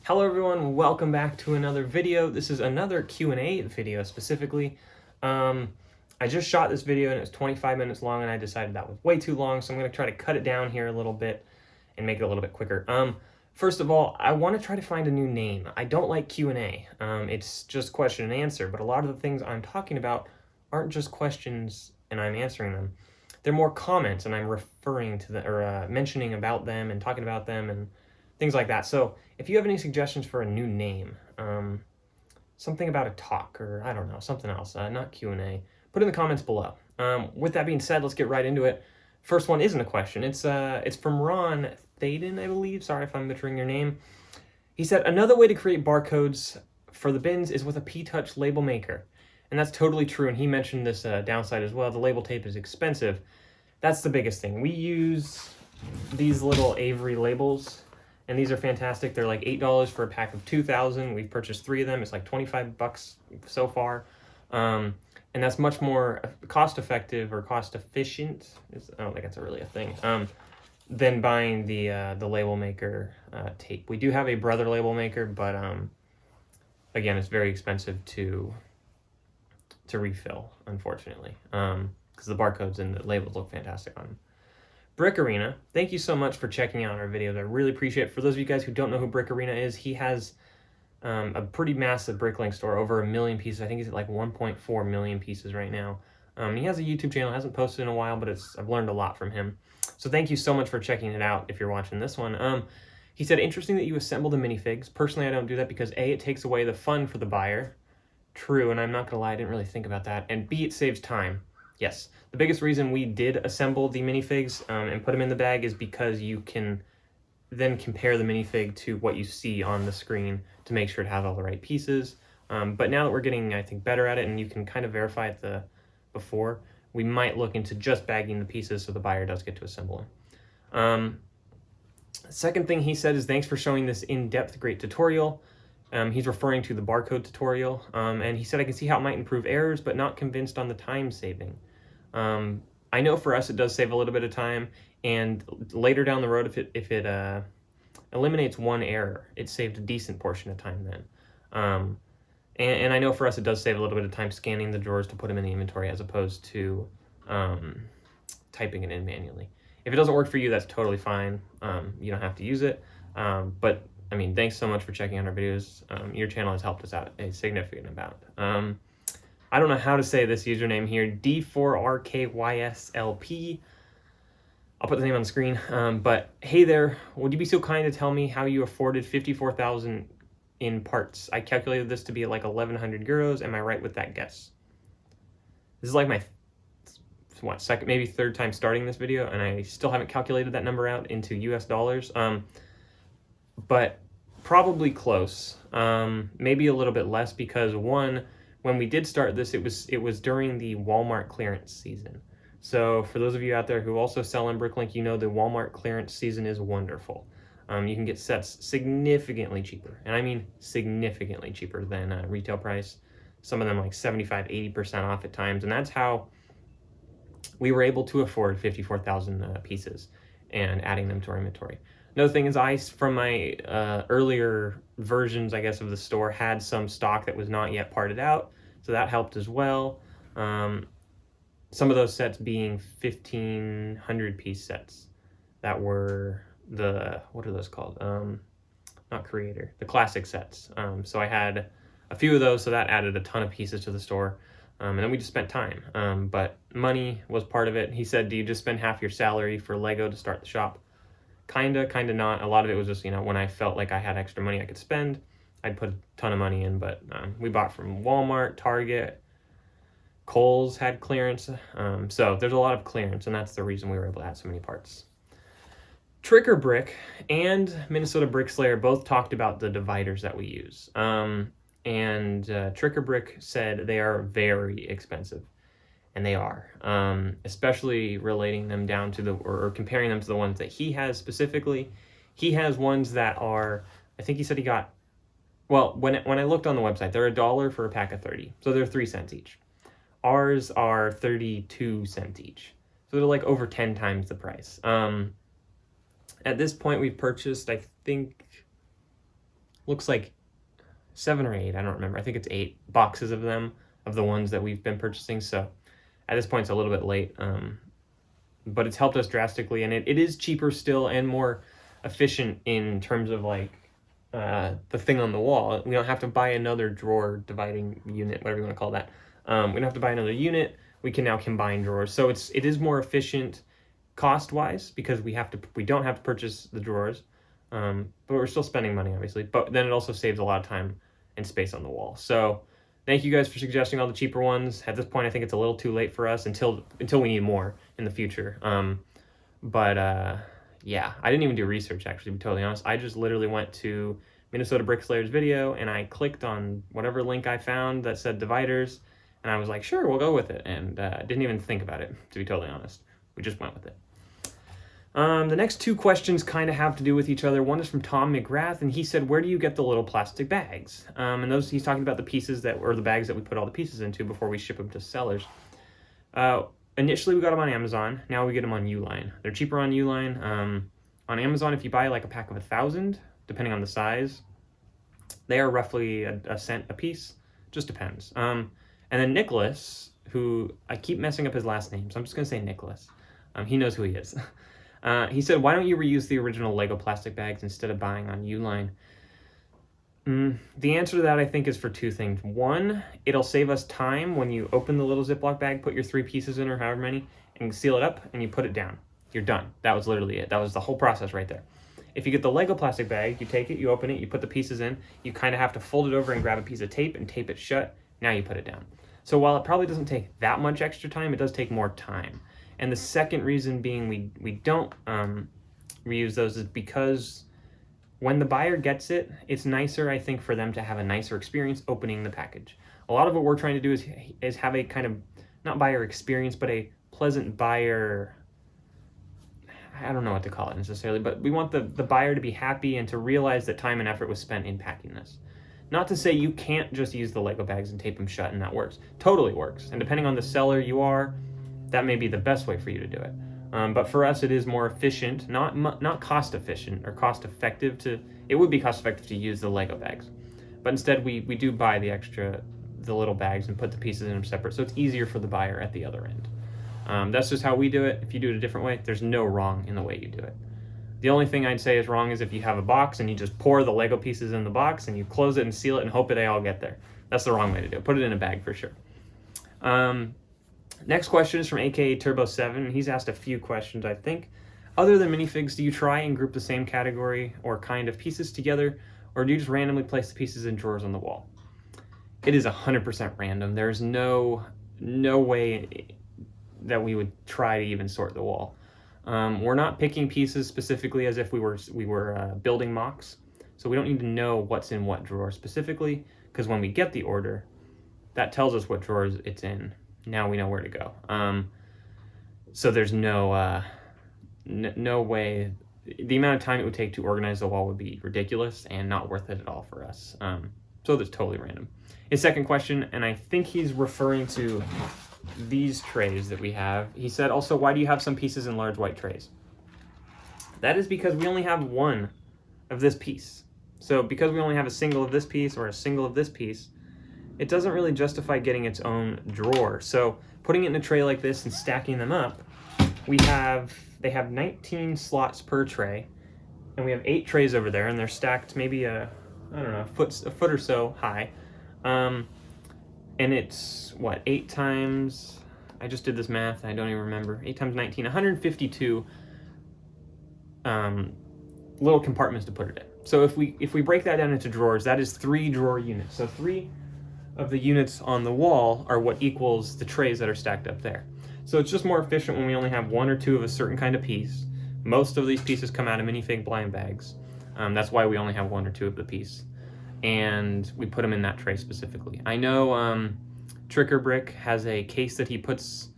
Hello everyone, welcome back to another video. This is another Q&A video specifically. I just shot this video and it was 25 minutes long and I decided that was way too long, so I'm going to try to cut it down here a little bit and make it a little bit quicker. First of all, I want to try to find a new name. I don't like Q&A. It's just question and answer, but a lot of the things I'm talking about aren't just questions and I'm answering them. They're more comments and I'm referring to them or mentioning about them and talking about them and things like that. So if you have any suggestions for a new name, something about a talk or I don't know, something else, not Q&A, put in the comments below. With that being said, let's get right into it. First one isn't a question. It's from Ron Thaden, I believe. Sorry if I'm butchering your name. He said, another way to create barcodes for the bins is with a P-Touch label maker. And that's totally true. And he mentioned this downside as well. The label tape is expensive. That's the biggest thing. We use these little Avery labels. And these are fantastic. They're like $8 for a pack of 2,000. We've purchased 3 of them. It's like 25 bucks so far. And that's much more cost-effective or cost-efficient. I don't think that's really a thing. Than buying the label maker tape. We do have a brother label maker, but again, it's very expensive to refill, unfortunately, because the barcodes and the labels look fantastic on them. Brick Arena, thank you so much for checking out our videos. I really appreciate it. For those of you guys who don't know who Brick Arena is, he has a pretty massive BrickLink store, over 1 million pieces. I think he's at like 1.4 million pieces right now. He has a YouTube channel, hasn't posted in a while, but I've learned a lot from him. So thank you so much for checking it out if you're watching this one. He said, interesting that you assemble the minifigs. Personally, I don't do that because A, it takes away the fun for the buyer. True, and I'm not gonna lie, I didn't really think about that. And B, it saves time. Yes, the biggest reason we did assemble the minifigs and put them in the bag is because you can then compare the minifig to what you see on the screen to make sure it has all the right pieces. But now that we're getting, I think, better at it and you can kind of verify it before, we might look into just bagging the pieces so the buyer does get to assemble them. Second thing he said is, thanks for showing this in-depth great tutorial. He's referring to the barcode tutorial. And he said, I can see how it might improve errors, but not convinced on the time saving. I know for us it does save a little bit of time, and later down the road, if it eliminates one error, it saved a decent portion of time then. And I know for us it does save a little bit of time scanning the drawers to put them in the inventory as opposed to typing it in manually. If it doesn't work for you, that's totally fine. You don't have to use it. But I mean, thanks so much for checking out our videos. Your channel has helped us out a significant amount. I don't know how to say this username here, D4RKYSLP. I'll put the name on the screen. But hey there, would you be so kind to tell me how you afforded 54,000 in parts? I calculated this to be like 1,100 euros. Am I right with that guess? This is like my second, maybe third time starting this video, and I still haven't calculated that number out into US dollars. But probably close. Maybe a little bit less because when we did start this, it was during the Walmart clearance season. So for those of you out there who also sell on BrickLink, you know the Walmart clearance season is wonderful. You can get sets significantly cheaper, and I mean significantly cheaper than retail price. Some of them like 75–80% off at times, and that's how we were able to afford 54,000 pieces and adding them to our inventory. Another thing is from my earlier versions, I guess, of the store had some stock that was not yet parted out, so that helped as well. Some of those sets being 1,500 piece sets that were what are those called? Not Creator, the classic sets. So I had a few of those, so that added a ton of pieces to the store. And then we just spent time, but money was part of it. He said, do you just spend half your salary for Lego to start the shop? Kinda not. A lot of it was just, when I felt like I had extra money I could spend, I'd put a ton of money in, but we bought from Walmart, Target, Kohl's had clearance. So there's a lot of clearance, and that's the reason we were able to add so many parts. Tricker Brick and Minnesota Brick Slayer both talked about the dividers that we use. And Tricker Brick said they are very expensive. And they are, especially relating them down to or comparing them to the ones that he has specifically. He has ones that are, I think he said he got, well, when I looked on the website, they're $1 for a pack of 30. So they're 3 cents each. Ours are 32 cents each. So they're like over 10 times the price. At this point, we've purchased, I think, looks like 7 or 8, I don't remember. I think it's 8 boxes of them, of the ones that we've been purchasing. So at this point, it's a little bit late, but it's helped us drastically, and it is cheaper still and more efficient in terms of like the thing on the wall. We don't have to buy another drawer dividing unit, whatever you want to call that. We don't have to buy another unit. We can now combine drawers. So it is more efficient cost-wise because we don't have to purchase the drawers, but we're still spending money, obviously. But then it also saves a lot of time and space on the wall. So thank you guys for suggesting all the cheaper ones. At this point, I think it's a little too late for us until we need more in the future. Yeah, I didn't even do research, actually, to be totally honest. I just literally went to Minnesota Brickslayer's video, and I clicked on whatever link I found that said dividers, and I was like, sure, we'll go with it, and didn't even think about it, to be totally honest. We just went with it. The next 2 questions kind of have to do with each other. One is from Tom McGrath, and he said, where do you get the little plastic bags? And he's talking about the pieces or the bags that we put all the pieces into before we ship them to sellers. Initially, we got them on Amazon. Now we get them on Uline. They're cheaper on Uline. On Amazon, if you buy like a pack of 1,000, depending on the size, they are roughly a cent a piece. Just depends. And then Nicholas, who I keep messing up his last name, so I'm just going to say Nicholas. He knows who he is. He said, why don't you reuse the original Lego plastic bags instead of buying on Uline? The answer to that, I think, is for 2 things. One, it'll save us time when you open the little Ziploc bag, put your 3 pieces in or however many, and seal it up, and you put it down. You're done. That was literally it. That was the whole process right there. If you get the Lego plastic bag, you take it, you open it, you put the pieces in, you kind of have to fold it over and grab a piece of tape and tape it shut. Now you put it down. So while it probably doesn't take that much extra time, it does take more time. And the second reason being we don't reuse those is because when the buyer gets it, it's nicer, I think, for them to have a nicer experience opening the package. A lot of what we're trying to do is have a kind of, not buyer experience, but a pleasant buyer, I don't know what to call it necessarily, but we want the buyer to be happy and to realize that time and effort was spent in packing this. Not to say you can't just use the Lego bags and tape them shut and that works. Totally works. And depending on the seller you are, that may be the best way for you to do it. But for us, it is more efficient, not cost efficient or cost effective it would be cost effective to use the Lego bags. But instead, we do buy the little bags and put the pieces in them separate, so it's easier for the buyer at the other end. That's just how we do it. If you do it a different way, there's no wrong in the way you do it. The only thing I'd say is wrong is if you have a box and you just pour the Lego pieces in the box and you close it and seal it and hope that they all get there. That's the wrong way to do it. Put it in a bag for sure. Next question is from AKA Turbo7. He's asked a few questions, I think. Other than minifigs, do you try and group the same category or kind of pieces together, or do you just randomly place the pieces in drawers on the wall? It is 100% random. There's no way that we would try to even sort the wall. We're not picking pieces specifically as if we were building mocks, so we don't need to know what's in what drawer specifically, because when we get the order, that tells us what drawers it's in. Now we know where to go. So there's no way. The amount of time it would take to organize the wall would be ridiculous and not worth it at all for us. So that's totally random. His second question, and I think he's referring to these trays that we have. He said, also, why do you have some pieces in large white trays? That is because we only have one of this piece. So because we only have a single of this piece or a single of this piece, it doesn't really justify getting its own drawer. So putting it in a tray like this and stacking them up, they have 19 slots per tray, and we have 8 trays over there, and they're stacked maybe a foot or so high. And it's, what, 8 times, I just did this math, I don't even remember, 8 times 19, 152 little compartments to put it in. So if we break that down into drawers, that is 3 drawer units. So 3 of the units on the wall are what equals the trays that are stacked up there. So it's just more efficient when we only have 1 or 2 of a certain kind of piece. Most of these pieces come out of minifig blind bags. That's why we only have 1 or 2 of the piece. And we put them in that tray specifically. I know Tricker Brick has a case that he puts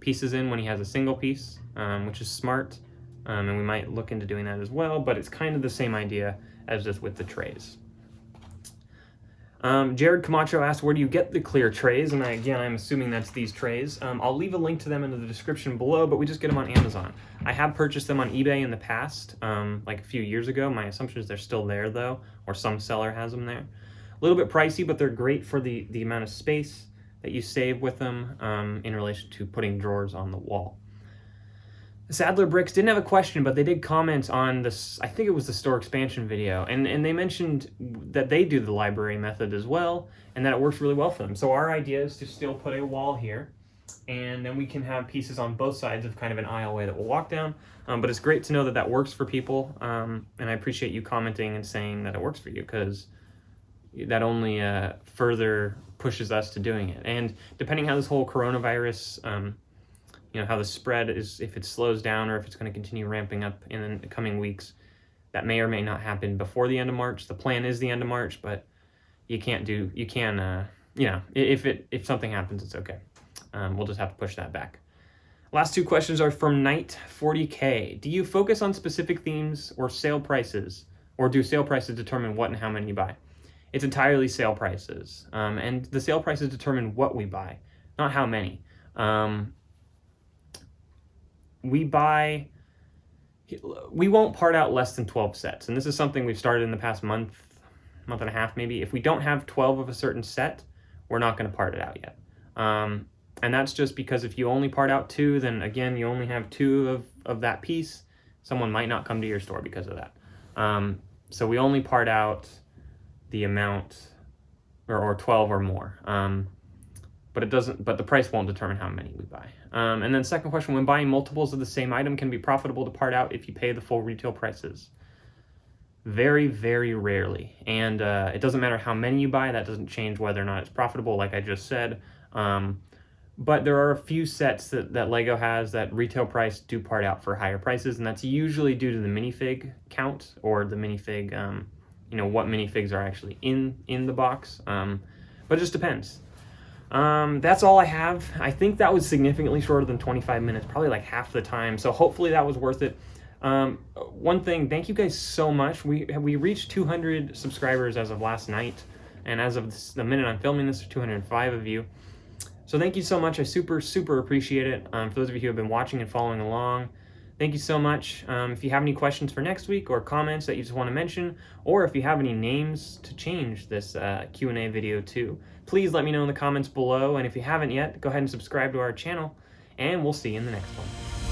pieces in when he has a single piece, which is smart. And we might look into doing that as well, but it's kind of the same idea as just with the trays. Jared Camacho asked, where do you get the clear trays? And I'm assuming that's these trays. I'll leave a link to them in the description below, but we just get them on Amazon. I have purchased them on eBay in the past, like a few years ago. My assumption is they're still there though, or some seller has them there. A little bit pricey, but they're great for the amount of space that you save with them in relation to putting drawers on the wall. Sadler Bricks didn't have a question, but they did comment on this, I think it was the store expansion video, and they mentioned that they do the library method as well, and that it works really well for them. So our idea is to still put a wall here, and then we can have pieces on both sides of kind of an aisleway that we'll walk down. But it's great to know that that works for people, and I appreciate you commenting and saying that it works for you, because that only further pushes us to doing it. And depending how this whole coronavirus how the spread is, if it slows down or if it's going to continue ramping up in the coming weeks, that may or may not happen before the end of March. The plan is the end of March, but if something happens, it's okay. We'll just have to push that back. Last two questions are from Knight 40K. Do you focus on specific themes or sale prices, or do sale prices determine what and how many you buy? It's entirely sale prices. And the sale prices determine what we buy, not how many. We won't part out less than 12 sets. And this is something we've started in the past month and a half maybe. If we don't have 12 of a certain set, we're not going to part it out yet. And that's just because if you only part out 2, then again, you only have 2 of that piece. Someone might not come to your store because of that. So we only part out the amount or 12 or more. But the price won't determine how many we buy. And then second question, when buying multiples of the same item, can it be profitable to part out if you pay the full retail prices? Very, very rarely. And it doesn't matter how many you buy, that doesn't change whether or not it's profitable, like I just said. But there are a few sets that LEGO has that retail price do part out for higher prices, and that's usually due to the minifig count, or the minifig, what minifigs are actually in the box. But it just depends. That's all I have. I think that was significantly shorter than 25 minutes, probably like half the time. So hopefully that was worth it. One thing, thank you guys so much. We reached 200 subscribers as of last night. And as of the minute I'm filming this, 205 of you. So thank you so much. I super, super appreciate it. For those of you who have been watching and following along, thank you so much. If you have any questions for next week or comments that you just want to mention, or if you have any names to change this Q&A video to, please let me know in the comments below. And if you haven't yet, go ahead and subscribe to our channel, and we'll see you in the next one.